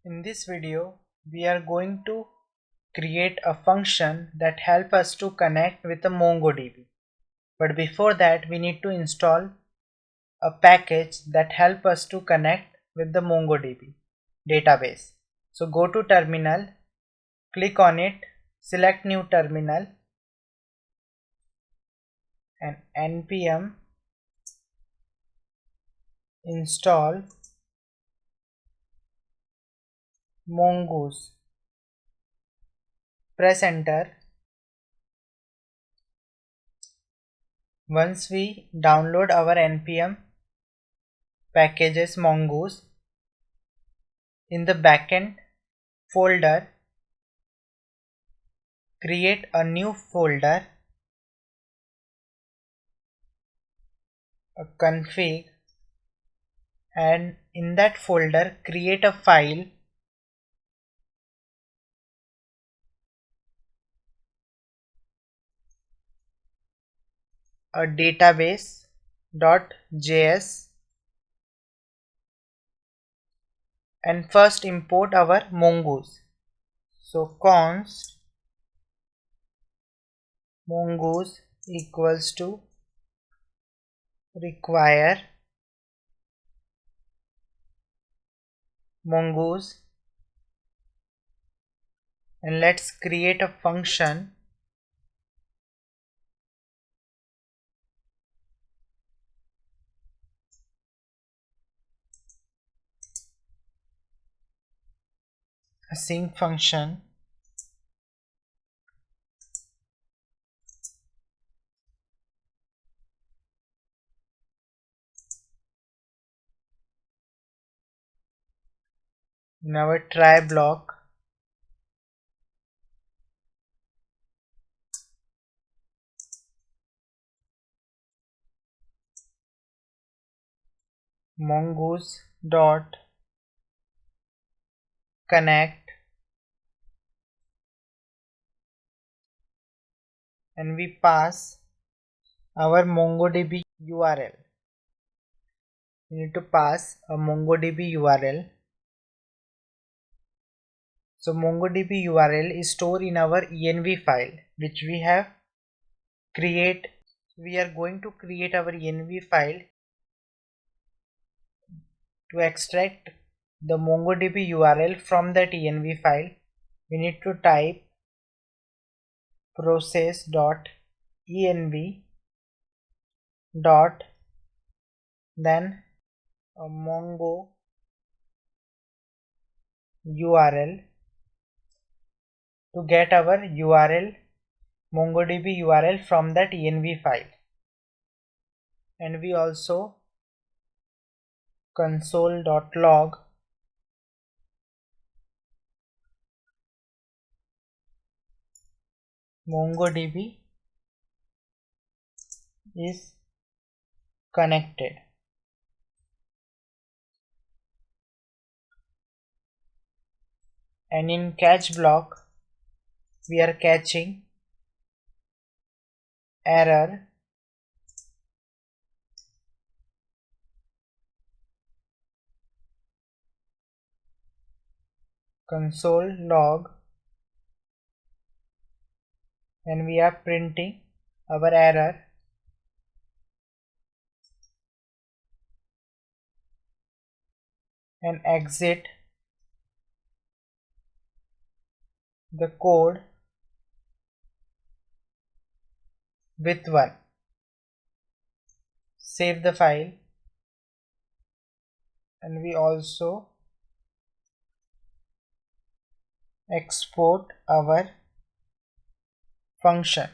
In this video, we are going to create a function that helps us to connect with a MongoDB. But before that, we need to install a package that helps us to connect with the MongoDB database. So go to terminal, click on it, select new terminal and npm install mongoose. Press enter. Once we download our npm packages mongoose, in the backend folder create a new folder, a config, and in that folder create a file a database.js and first import our mongoose. So const mongoose equals to require mongoose, and let's create a function a sync function in our try block. Mongoose dot connect, and we pass our MongoDB URL. We need to pass a MongoDB URL. So MongoDB URL is stored in our env file which we have create. We are going to create our env file. To extract the MongoDB URL from that env file, we need to type process.env dot then a mongo URL to get our URL MongoDB URL from that env file, and we also console.log MongoDB is connected. And in catch block we are catching error console log, and we are printing our error and exit the code with 1. Save the file, and we also export our function.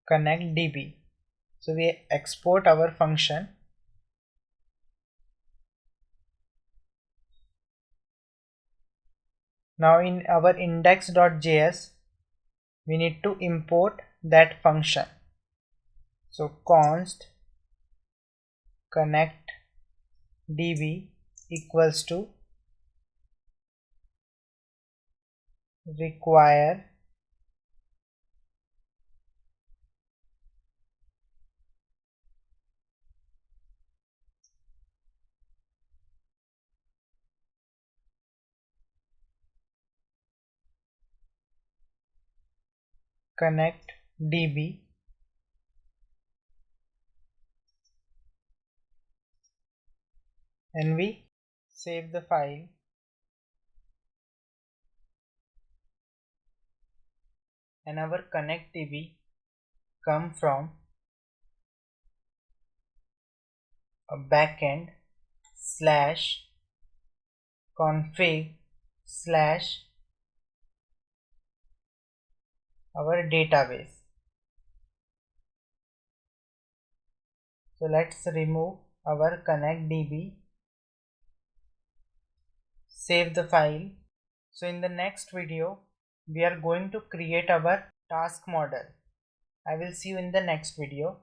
Connect db. So we export our function. Now in our index.js we need to import that function. So const connect db equals to require connect db, and we save the file, and our connect db come from a backend slash config slash our database. So let's remove our connect db, save the file. So in the next video we are going to create our task model. I will see you in the next video.